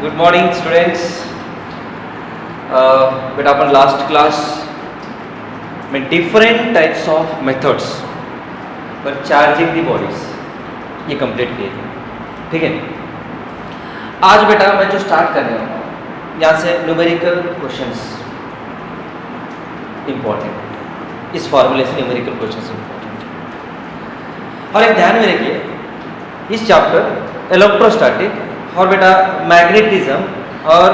Good morning students. बेटा अपन last class में different types of methods पर चार्जिंग दी bodies ये कंप्लीट किए थे, ठीक है। आज बेटा मैं जो स्टार्ट कर रहा हूँ यहाँ से न्यूमेरिकल क्वेश्चंस इंपॉर्टेंट, इस फॉर्मूले से न्यूमेरिकल क्वेश्चंस इंपॉर्टेंट। और एक ध्यान में रखिए, इस चैप्टर इलेक्ट्रोस्टैटिक और बेटा मैग्नेटिज्म और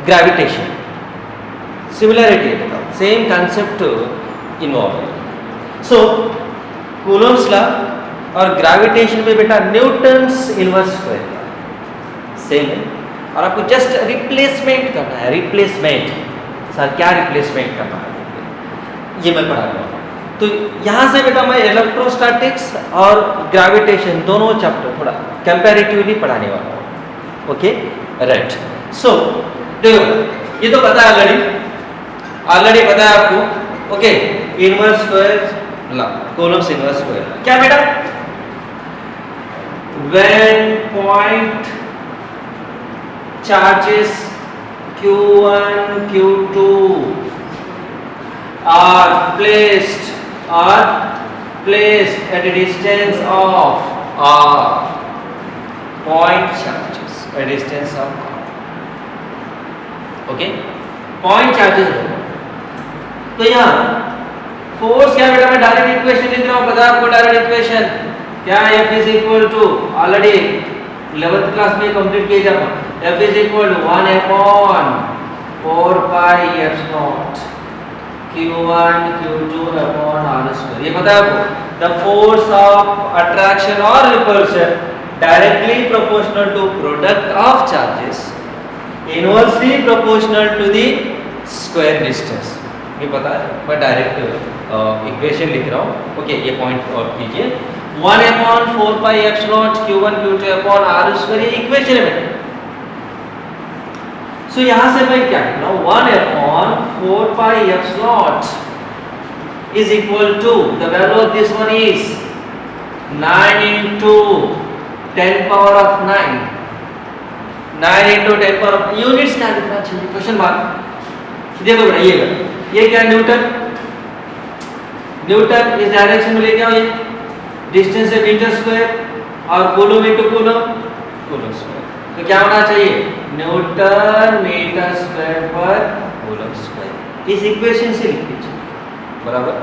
ग्रेविटेशन सिमिलरिटी है बेटा, सेम कंसेप्ट इन्वॉल्व है। सो कूलम्स लॉ और ग्रेविटेशन में बेटा न्यूटन्स इनवर्स स्क्वायर सेम है, और आपको जस्ट रिप्लेसमेंट करना है। रिप्लेसमेंट सर क्या रिप्लेसमेंट करना है ये मैं पढ़ा रहा हूँ। तो यहाँ से बेटा मैं इलेक्ट्रोस्टैटिक्स और ग्रेविटेशन दोनों चैप्टर थोड़ा कंपैरेटिवली पढ़ाने वाला हूँ। Okay right. सो देखो ये तो पता है ऑलरेडी पता है आपको। ओके इनवर्स स्क्वायर ला कूलम्स इनवर्स स्क्वायर क्या बेटा, when point charges Q1 Q2 are placed at a distance of r, point charges at a distance of r, okay point charges। तो यहाँ फोर्स क्या बेटा, मैं डायरेक्ट इक्वेशन लिख रहा हूँ, पता है आपको डायरेक्ट इक्वेशन क्या है, F is equal to already 11th class में कंप्लीट किए जाता है। F is equal to 1 upon 4 pi f0 Q1 Q2 upon r square. ये पता है आपको, द फोर्स ऑफ अट्रैक्शन और repulsion directly proportional to product of charges inversely proportional to the square distance. ये पता है, मैं डायरेक्ट इक्वेशन लिख रहा हूँ। ओके ये पॉइंट और कीजिए, 1 upon 4 pi f0 Q1 Q2 upon r square, ये इक्वेशन है। सो यहाँ से मैं क्या लिख रहा हूँ, 1 upon 4 pi f0 is equal to the value of this one is 9 into 10 power of 9 into 10 power of units क्या लिखना चाहिए, क्वेश्चन मार्क। देखो बेटा ये क्या न्यूटन, न्यूटन इस डायरेक्शन में लेके आओ, ये डिस्टेंस है मीटर स्क्वायर और कूलम इनटू कूलम स्क्वायर, तो क्या होना चाहिए न्यूटन मीटर स्क्वायर पर कूलम स्क्वायर। इस इक्वेशन से लिख लीजिए बराबर।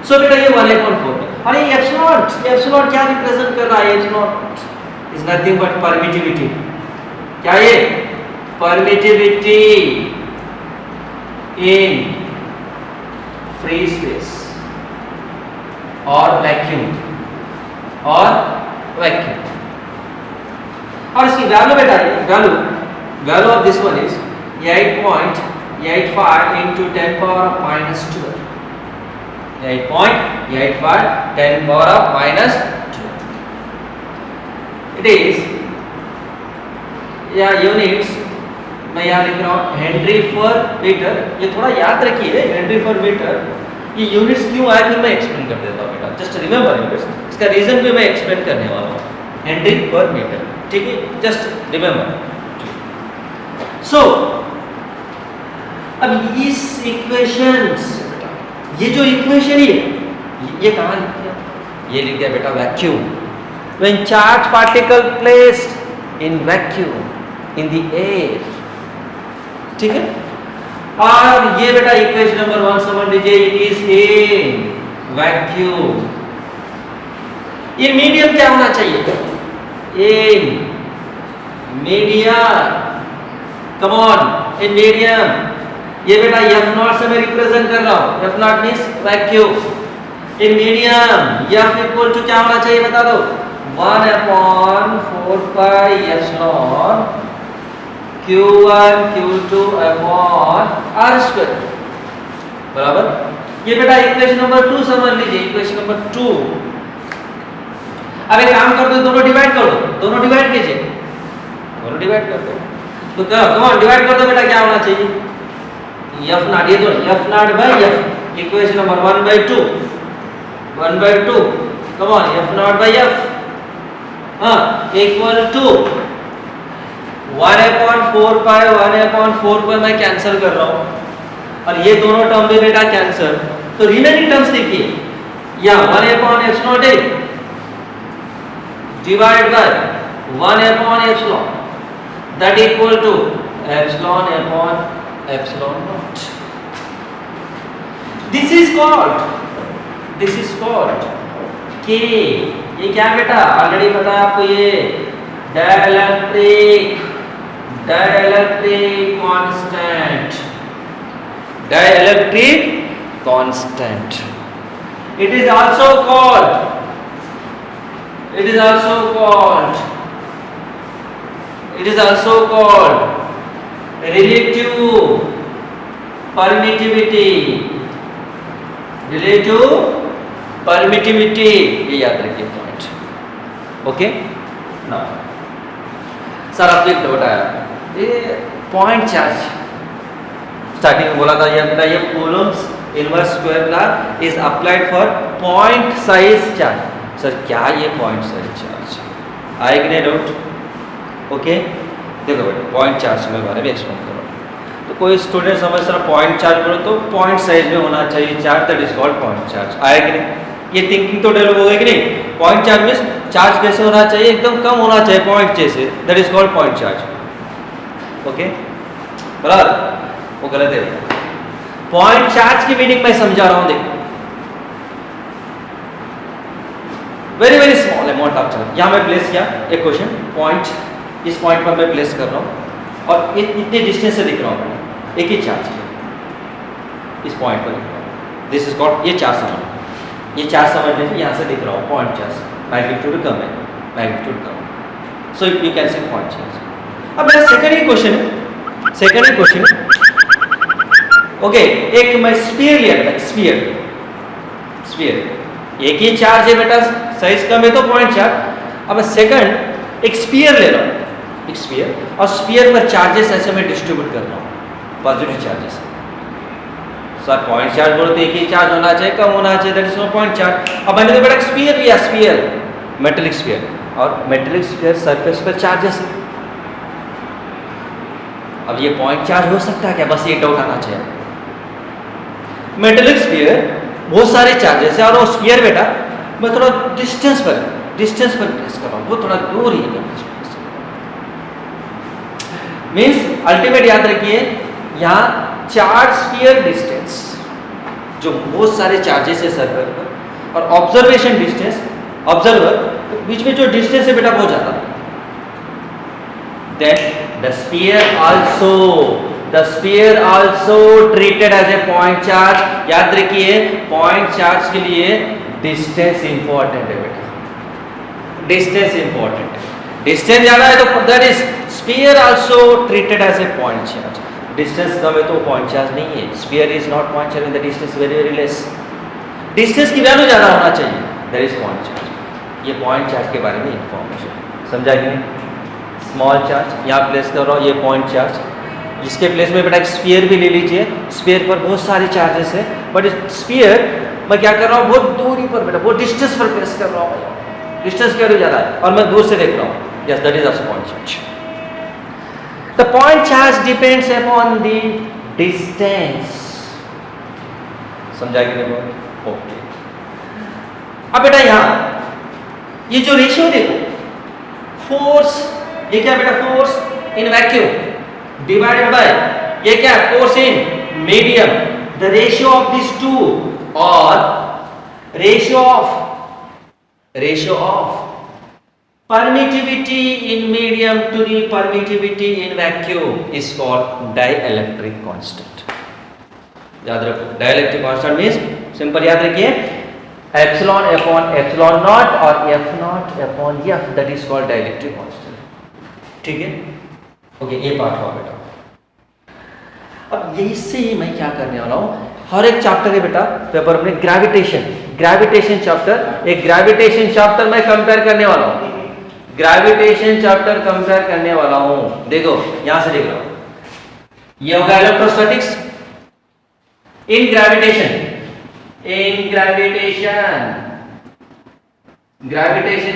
सो बेटा ये 1/4 और ये एप्सिलॉन क्या रिप्रेजेंट कर रहा है, epsilon is nothing but permittivity. क्या ये परमिटिविटी इन फ्री स्पेस और वैक्यूम और इसकी वैल्यू बेटा value of this one is 8.85 into 10 power of minus 12, 8.85 10 power of minus 12। it is या यूनिट्स मैं यहाँ लिख रहा हूँ हेनरी पर मीटर। ये थोड़ा याद रखिए हेनरी पर मीटर, ये यूनिट्स क्यों आए फिर मैं एक्सप्लेन कर देता हूँ बेटा, जस्ट रिमेंबर इसका रीजन भी मैं एक्सप्लेन करने वाला हूँ, हेनरी पर मीटर, ठीक है, जस्ट रिमेंबर। सो अब इस इक्वेशंस ये जो इक्वेशन ये कहाँ लिख दिया, ये लिख दिया बेटा vacuum, when charge particle placed in vacuum in the air, ठीक है। और ये बेटा इक्वेशन नंबर 1 समझ लीजिए, इट इज इन वैक्यूम। ये मीडियम क्या होना चाहिए, in medium, come on in medium. ये बेटा f0 से मैं रिप्रेजेंट कर रहा हूँ, f0 means vacuum in medium. f equal to क्या होना चाहिए बता दो, 1 upon 4 pi f0 Q1 Q2 upon r square बराबर। ये बेटा इक्वेशन नंबर 2 समझ लीजिए, इक्वेशन नंबर 2। अब एक काम कर दो, दोनों डिवाइड कर दो, दोनों डिवाइड कीजिए, दोनों डिवाइड कर दो, तो क्या कम ऑन डिवाइड कर दो बेटा, क्या होना चाहिए f0, ये दो f0 by f, equation number 1/2 come on f0 by f equal to 1/4 pi 1/4 pi मैं कैंसिल कर रहा हूं और ये दोनों टर्म भी बेटा कैंसिल, तो रिमेनिंग टर्म्स देखिए, या 1/ε divide by 1/ε that equal to epsilon upon epsilon naught. This is called K. ये क्या बेटा ऑलरेडी पता है आपको, ये dielectric constant. It is also called relative permittivity। ये याद रखिए पॉइंट। ओके ना सर, आपको एक डाउट आया, ये पॉइंट चार्ज स्टार्टिंग में बोला था, ये Coulomb's inverse square law is applied for point size charge. Sir क्या ये पॉइंट साइज चार्ज आएगा नहीं डाउट? ओके देखो बेटा, पॉइंट चार्ज के बारे में एक्सप्लेन करो। तो कोई स्टूडेंट समझ सर पॉइंट चार्ज बोलो तो पॉइंट साइज में होना चाहिए charge, that is called point charge. आएगा नहीं? ये थिंकिंग तो डेवलप हो गई कि नहीं? पॉइंट चार्ज मींस चार्ज कैसे होना चाहिए, एकदम कम होना चाहिए पॉइंट जैसे, that is called point charge. Okay बराबर? वो गलत है। पॉइंट चार्ज की मीनिंग मैं समझा रहा हूं, देखो very small amount of charge. यहां मैं प्लेस किया एक क्वेश्चन, पॉइंट, इस पॉइंट पर मैं प्लेस कर रहा हूं और इतने डिस्टेंस से दिख रहा हूं, एक ही चार्ज इस पॉइंट पर दिख रहा हूं, दिस इज कॉल्ड, ये चार्ज समझ, ये चार्ज समझ लीजिए, यहां से दिख रहा हूं पॉइंट चार्ज, मैग्नीट्यूड कम है, magnitude come, so you can say point charge. अब मेरा सेकंड ही क्वेश्चन ओके, एक मैं स्फीयर लिया था, स्फीयर एक ही चार्ज है बेटा, साइज कम है तो पॉइंट चार्ज। अब मैं सेकंड एक स्फीयर ले रहा हूं, एक स्फीयर, और स्फीयर पर चार्जेस ऐसे मैं डिस्ट्रीब्यूट कर रहा हूं, positive charges. Sir point charge बोलो तो एक ही चार्ज होना चाहिए, कम होना चाहिए, that is not point charge. अब मैंने तो बेटा स्फीयर लिया, स्फीयर मेटेलिक स्फीयर, और मेटेलिक स्फीयर सरफेस पर चार्जेस है। अब ये पॉइंट चार्ज हो सकता है क्या? बस ये डाउट आना चाहिए। मेटेलिक स्फीयर बहुत सारे चार्जेस है, और वो स्फीयर बेटा मैं थोड़ा डिस्टेंस पर प्लेस कर रहा हूँ, वो थोड़ा दूर ही है। मीन्स अल्टीमेट याद रखिए, यहाँ चार्ज स्फीयर डिस्टेंस जो बहुत सारे चार्जेस है सर्कल पर, और ऑब्जर्वेशन डिस्टेंस ऑब्जर्वर बीच में जो डिस्टेंस है बेटा बहुत ज्यादा। Then the sphere also treated as a point charge. याद रखिए पॉइंट चार्ज के लिए डिस्टेंस इंपॉर्टेंट है बेटा, डिस्टेंस इंपॉर्टेंट है। डिस्टेंस ज्यादा है तो that is sphere also treated as a point charge. Distance कम है तो पॉइंट चार्ज नहीं है। Sphere is not point charge, the distance very less. Distance की वैल्यू ज्यादा होना चाहिए, दैट इज पॉइंट चार्ज। ये पॉइंट चार्ज के बारे में इंफॉर्मेशन समझा कि नहीं? स्मॉल चार्ज यहाँ प्लेस कर रहा हूँ, ये पॉइंट चार्ज, जिसके प्लेस में बेटा एक स्फीयर भी ले लीजिए। स्फीयर पर बहुत सारे चार्जेस है, बट स्फीयर मैं क्या कर रहा हूँ, बहुत दूरी पर बेटा, बहुत डिस्टेंस पर प्लेस कर रहा हूँ, डिस्टेंस क्या ज्यादा है, और मैं दूर से देख रहा हूँ। Yes, that is also point charge. The point charge depends upon the distance. समझा कि नहीं? ओके। अब बेटा यहाँ ये जो रेशियो देखो, फोर्स, ये क्या बेटा, force in vacuum divided by ये क्या, force in medium. The ratio of this two, और ratio of permittivity in medium to the permittivity in vacuum is called dielectric constant। याद रखो, dielectric constant means सिंपल याद रखिए, epsilon upon epsilon not और F not upon F, that is called dielectric constant. ठीक है, okay, ये part हुआ बेटा। अब इससे ही मैं क्या करने वाला हूं, हर एक चैप्टर है बेटा पेपर में, ग्रेविटेशन चैप्टर, एक ग्रेविटेशन चैप्टर मैं कंपेयर करने वाला हूं, ग्रेविटेशन चैप्टर कंपेयर करने वाला हूं। देखो यहां से देख रहा हूं, ये होगा इलेक्ट्रोस्टैटिक्स इन ग्रेविटेशन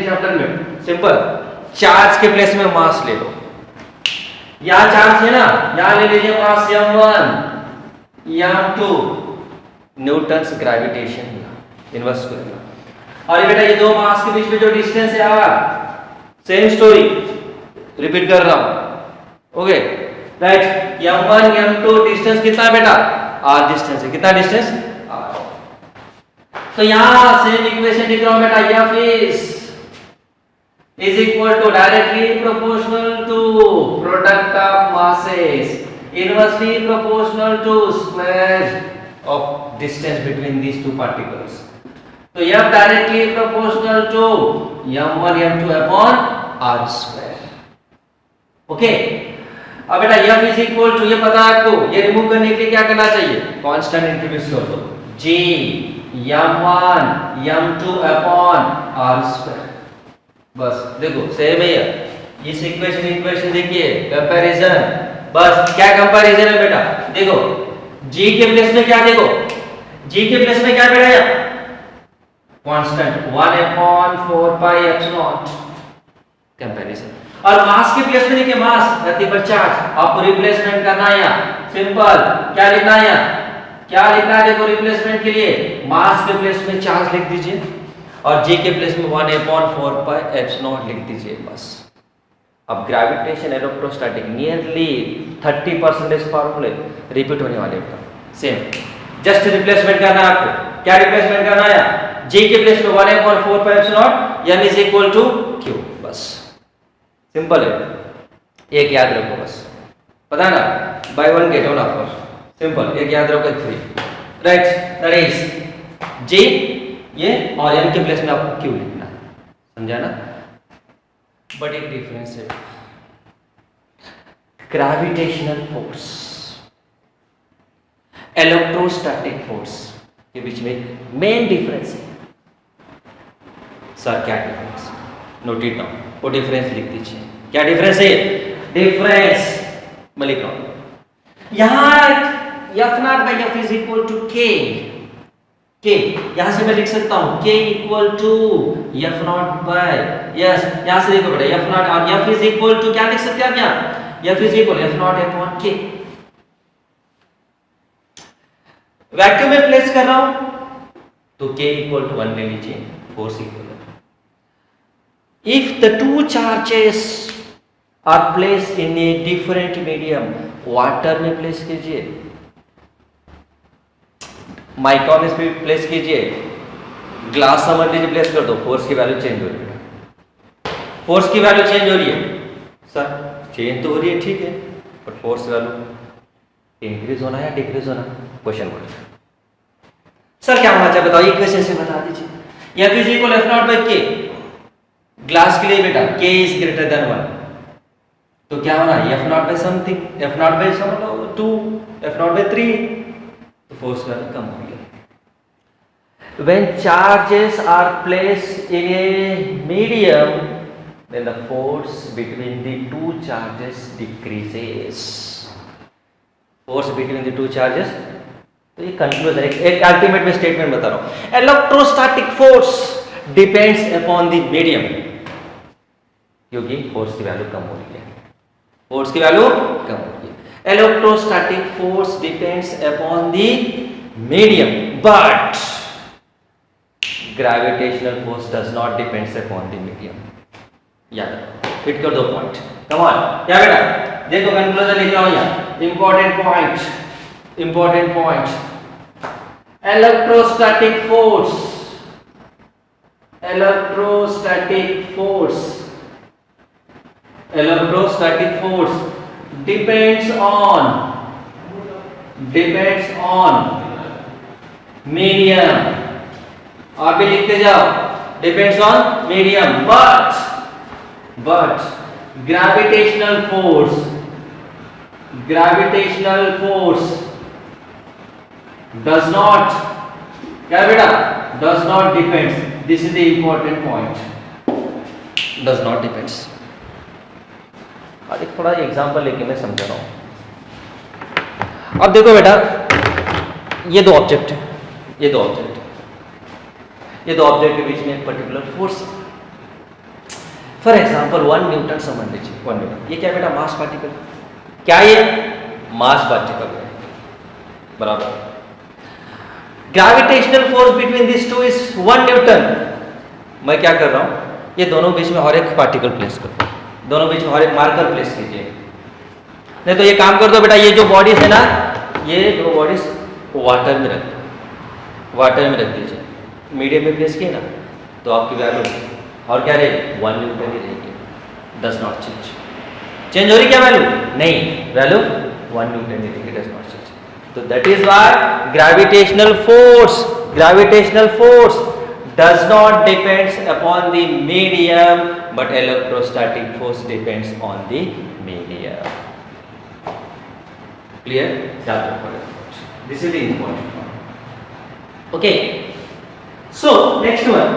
चैप्टर में सिंपल चार्ज के प्लेस में मास ले लो, यहाँ चार्ज है ना, यहाँ ले लीजिए मास m1 m2, Newton's gravitation inverse करेगा। और ये बेटा ये दो मास के बीच में जो डिस्टेंस है यार, सेम स्टोरी रिपीट कर रहा हूं। Okay right, m1 m2 distance कितना है बेटा, r डिस्टेंस है। कितना डिस्टेंस, r। तो यहां सेम इक्वेशन लिख रहा हूं बेटा, f is equal to directly proportional to product of masses, inversely proportional to square of distance between these two particles. तो f directly proportional to m1 m2 upon r square। Okay अब बेटा f is equal to, ये पता है आपको, ये remove करने के लिए क्या करना चाहिए, कांस्टेंट इंट्रोड्यूस कर दो, g m1 m2 upon r square। बस देखो सेम है यार, इस इक्वेशन देखिए, कंपैरिजन। बस क्या कंपैरिजन है बेटा, देखो g के प्लेस में क्या, देखो g के प्लेस में क्या बेटा, यार कांस्टेंट 1/4 पाई एप्सिलॉन, कंपैरिजन। और मास के प्लेस में देखिए, मास धरती पर चार्ज, आपको रिप्लेसमेंट करना है यहाँ, सिंपल क्या लिखना है यहाँ, क्या लिखना है, देखो रिप्लेसमेंट के लिए मास के प्लेस में चार्ज लिख दीजिए और g के प्लेस में 1/4 पाई एप्सिलॉन लिख दीजिए बस। अब ग्रेविटेशन इलेक्ट्रोस्टैटिक नियरली 30% फॉर्मूले रिपीट होने वाले हैं, सेम जस्ट रिप्लेसमेंट करना है आपको। क्या रिप्लेसमेंट करना है, g के प्लेस में 1/4 pi epsilon m is equal to q, बस सिंपल है, एक याद रखो बस, पता है ना, buy one get one offer, simple, एक याद रखो, एक free, right, that is g ये, और m के प्लेस में आपको q लिखना है, समझा ना। बट एक डिफरेंस है, ग्रेविटेशनल फोर्स इलेक्ट्रोस्टैटिक फोर्स के बीच में मेन डिफरेंस है। सर क्या डिफरेंस, नोट इट डाउन, वो डिफरेंस लिख दीजिए, क्या डिफरेंस है, डिफरेंस मैं लिख रहा हूं यहां, f naught by f is equal to k, k यहां से मैं लिख सकता हूं k equal to f naught by, yes यहां से देखो बेटा f नॉट, और f इज इक्वल टू क्या लिख सकते हैं आप यहां, f is equal f naught upon k। Vacuum में प्लेस कर रहा हूं तो k इक्वल टू 1 ले लीजिए, force equal. If the two charges are placed in a different medium, water में प्लेस कीजिए, माइकॉन में प्लेस कीजिए, ग्लास समझ लीजिए प्लेस कर दो, फोर्स की वैल्यू चेंज हो रही है, फोर्स की वैल्यू चेंज हो रही है, सर चेंज तो हो रही है ठीक है, बट फोर्स वैल्यू इंक्रीज होना या डिक्रीज होना, क्वेश्चन मार्क। सर क्या होना चाहिए बताओ, इक्वेशन से बता दीजिए। f is equal f naught by k, glass के लिए बेटा k इज ग्रेटर देन 1, तो क्या होना है, f naught by something, f naught by 2, f naught by 3, तो फोर्स वैल्यू कम हो गया। When charges are placed in a medium, then the force between the two charges decreases. Force between the two charges, तो ये conclusion, एक ultimate में statement बता रहा हूं, electrostatic force depends upon the medium, क्योंकि फोर्स की वैल्यू कम हो रही है, फोर्स की वैल्यू कम हो रही है। Electrostatic force depends upon the medium, but gravitational force does not depends upon the medium. याद रखो, फिट कर दो पॉइंट, कम ऑन, क्या बेटा देखो कंक्लूजन लिख रहा हूं यहां, important point, important point, electrostatic force, electrostatic force, electrostatic force depends on medium, आप भी लिखते जाओ, depends on medium, but gravitational force does not, क्या बेटा, does not depends, this is the important point, does not depends। एक थोड़ा example लेके मैं समझा रहा हूं। अब देखो बेटा, ये दो ऑब्जेक्ट है, ये दो ऑब्जेक्ट के बीच में एक पर्टिकुलर फोर्स है, फॉर एग्जांपल 1 न्यूटन समझ लीजिए, 1 न्यूटन, ये क्या बेटा मास पार्टिकल, क्या ये मास पार्टिकल है, बराबर। Gravitational force between this two is 1 Newton. मैं क्या कर रहा हूं, ये दोनों बीच में और एक पार्टिकल प्लेस करो, दोनों बीच में और एक मार्कर प्लेस कीजिए। नहीं तो ये काम कर दो बेटा, ये जो बॉडीज है ना, ये दो बॉडीज वाटर में रख दो, वाटर में रख दीजिए, मीडियम में प्लेस किए ना, तो आपकी वैल्यू और क्या रहेगी, 1 न्यूटन ही रहेगी, डज नॉट चेंज। चेंज हो रही क्या वैल्यू, नहीं, वैल्यू 1 न्यूटन ही रहेगी, डज नॉट चेंज। तो that is why gravitational force does not depends upon the medium, but electrostatic force depends on the medium. Clear? This is the important one. Okay. So next one,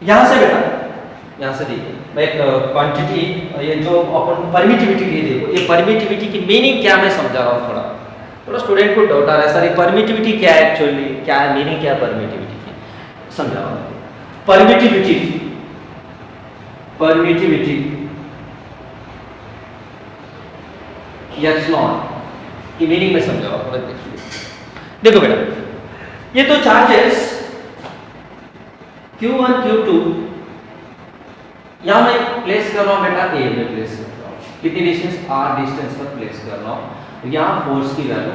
यहाँ से बेटा, यहाँ से देखिए, मैं एक quantity, ये जो अपन परमिटिविटी की देखो, ये परमिटिविटी की मीनिंग क्या मैं समझा रहा हूँ, थोड़ा स्टूडेंट को डाउट आ रहा है, सर ये परमिटिविटी क्या है एक्चुअली, क्या है मीनिंग, क्या परमिटिविटी की समझा रहा हूँ। परमिटिविटी एप्सिलॉन की मीनिंग में समझा रहा हूँ, देखो बेटा, ये तो चार्जेस Q1 Q2 यहां मैं प्लेस कर रहा हूं बेटा, ए में प्लेस कर रहा हूं, कितनी डिस्टेंस, r डिस्टेंस पर प्लेस कर रहा हूं। यहां फोर्स की वैल्यू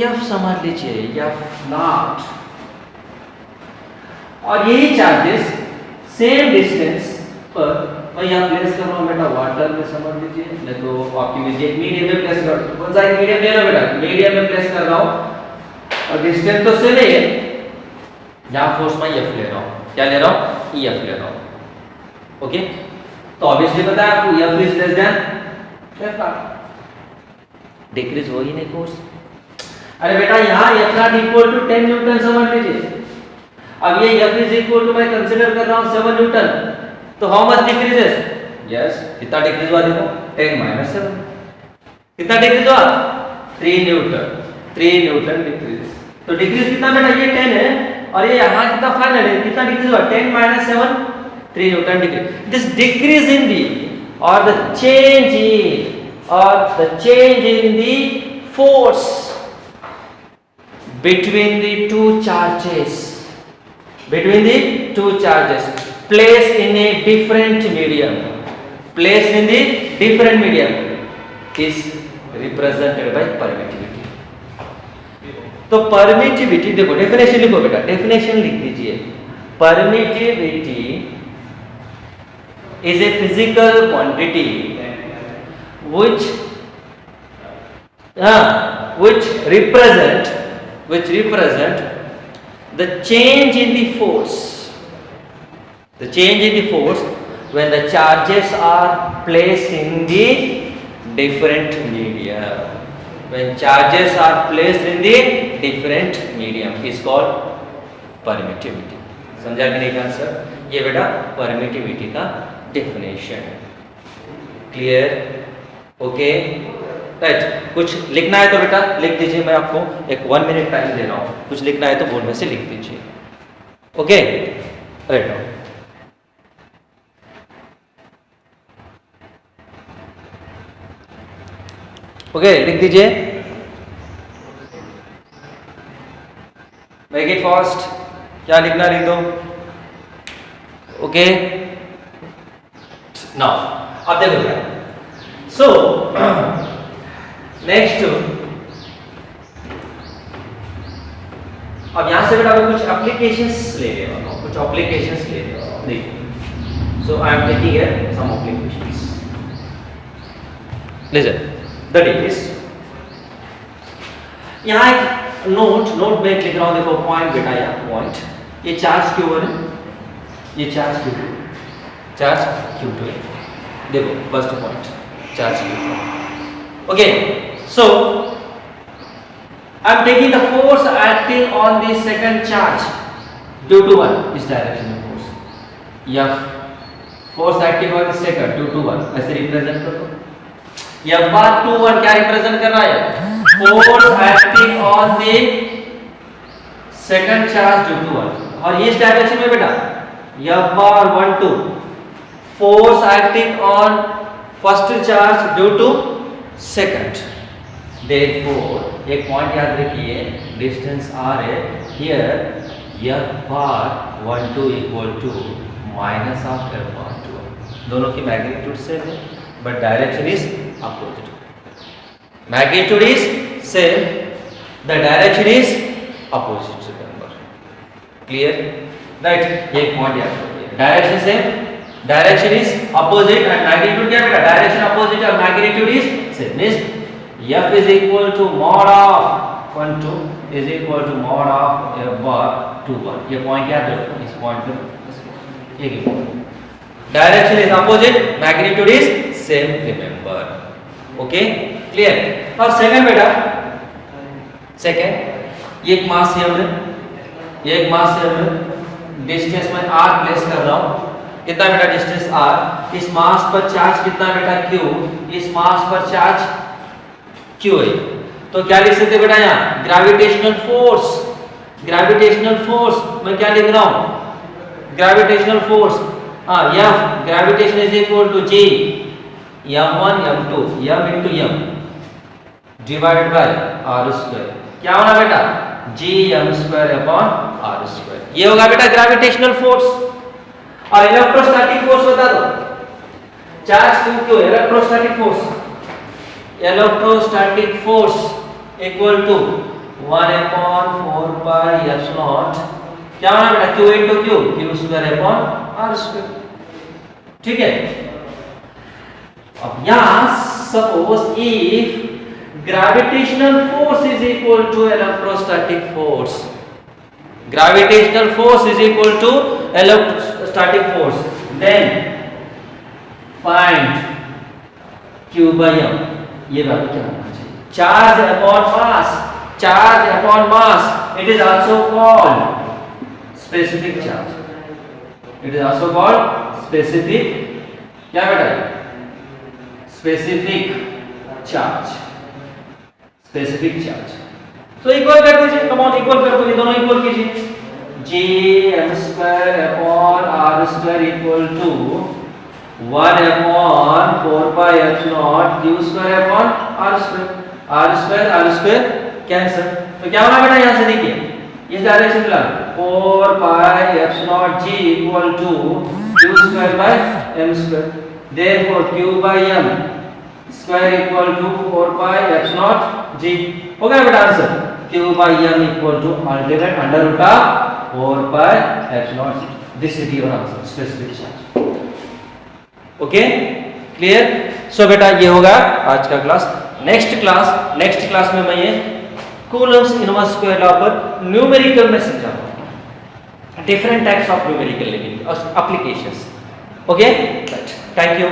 F समझ लीजिए, F नॉट, और यही चार्जेस सेम डिस्टेंस पर मैं यहां प्लेस कर रहा हूं बेटा, वाटर में समझ लीजिए, नहीं तो आपकी लीजिए मीडियम में प्लेस कर, कौन सा मीडियम ले रहा हूं बेटा, मीडियम में प्लेस कर रहा हूं, और डिस्टेंस तो सेम ही है, यहां फोर्स मैं F ले रहा हूं, क्या ले रहा हूं, F ले रहा हूं। ओके, तो ऑब्वियसली पता है आपको F is less than F naught, decrease हो ही नहीं फोर्स। अरे बेटा यहाँ F naught equal to 10 newton समझ लीजिए, अब ये F इज इक्वल टू मैं कंसीडर कर रहा हूँ 7 न्यूटन, तो हाउ मच डिक्रीजेस, यस, कितना डिक्रीज हुआ देखो, 10 माइनस 7, कितना डिक्रीज हुआ, 3 न्यूटन डिक्रीज। तो डिक्रीज कितना बेटा, ये 10 है, और ये यहाँ कितना फाइनल है, कितना डिक्रीज हुआ, 10 minus 7, 3 newton decrease. This decrease in the or the change in the force between the two charges placed in a different medium is represented by permittivity। तो परमिटिविटी देखो, डेफिनेशन लिखो बेटा, डेफिनेशन लिख दीजिए, permittivity is a physical quantity which represent the change in the force when the charges are placed in the different medium, is called permittivity। समझा कि नहीं answer, ये बेटा परमिटिविटी का डेफिनेशन है। क्लियर? Okay, right. कुछ लिखना है तो बेटा लिख दीजिए, मैं आपको एक 1 मिनट टाइम दे रहा हूँ, कुछ लिखना है तो बोर्ड में से लिख दीजिए। Okay, right. ओके, लिख दीजिए, मेक इट फास्ट, क्या लिखना लिख दो। ओके, नाउ अब देखो क्या, सो नेक्स्ट, अब यहां से बेटा कुछ एप्लीकेशंस ले रहे हो, देखिए। So I am taking here some applications, listen, that is, यहां एक नोट में लिख रहा हूं, देखो पॉइंट बेटा, या पॉइंट, ये चार्ज Q1 है, ये चार्ज Q2 है, देखो first point charge Q2। Okay, so I am taking the force acting on the second charge due to 1, इस डायरेक्शन में force acting on the second due to 1, ऐसे represent कर दो। F/2 क्या रिप्रेजेंट कर रहा है, force acting on the second charge due to 1, और इस डायरेक्शन में बेटा F/12 force acting on first charge due to second. Therefore एक पॉइंट याद रखिए, डिस्टेंस आर है, here F bar 1 2 equal to minus of F bar 2। दोनों की मैग्नीट्यूड सेम है but direction is opposite. Magnitude is same, the direction is opposite. Remember, clear, right. ये point याद रखिए, direction same, direction is opposite and magnitude क्या बेटा, direction opposite और magnitude is same. Means f is equal to mod of 1 2 is equal to mod of f bar 2 bar। ये point याद रखो, इस पॉइंट पे एक ही point, direction is opposite, magnitude is same. Remember, okay, clear. और second बेटा, second ये एक मास है हमने, ये एक मास है हमने, डिस्टेंस में r प्लेस कर रहा हूं, कितना बेटा डिस्टेंस r, इस मास पर चार्ज कितना बेटा q, इस मास पर चार्ज q है। तो क्या लिख सकते बेटा यहाँ, ग्रेविटेशनल फोर्स। ग्रेविटेशनल फोर्स मैं क्या लिख रहा हूं, ग्रेविटेशनल फोर्स, हाँ F gravitation is equal to G m1 m2 m into m divide by r square. क्या होना बेटा, G m square upon r square. ये होगा बेटा ग्रेविटेशनल फोर्स। और इलेक्ट्रोस्टैटिक फोर्स बता दो, चार्ज q क्यों, electrostatic force, electrostatic force equal to 1 upon 4 pi epsilon, क्या होना बेटा, q into q, q square upon r square. ठीक है। अब यहां suppose if gravitational force is equal to electrostatic force, gravitational force is equal to electrostatic force, then find q by m। ये बात क्या होना चाहिए, charge upon mass, charge upon mass, it is also called specific charge, it is also called specific, क्या बेटा, specific charge, specific charge. तो equal कर दीजिए, कम ऑन इक्वल कर दो, ये दोनों इक्वल कीजिए, g m square upon r square equal to 1 upon 4 pi epsilon q square upon r square, r square cancel. तो क्या होना बेटा, यहां से देखिए इस डायरेक्शन में 4 pi epsilon g equal to q square by m square, therefore q by m square equal to 4 pi epsilon g। हो गया बेटा answer, q by m equal to ultimate under root of 4 pi epsilon g। This is your answer, specific charge. Okay, clear. So बेटा ये होगा आज का class. Next class में मैं ये कूलम्स इनवर्स स्क्वायर लॉ पर न्यूमेरिकल में समझाऊंगा, different types of numerical applications. Okay, thank you.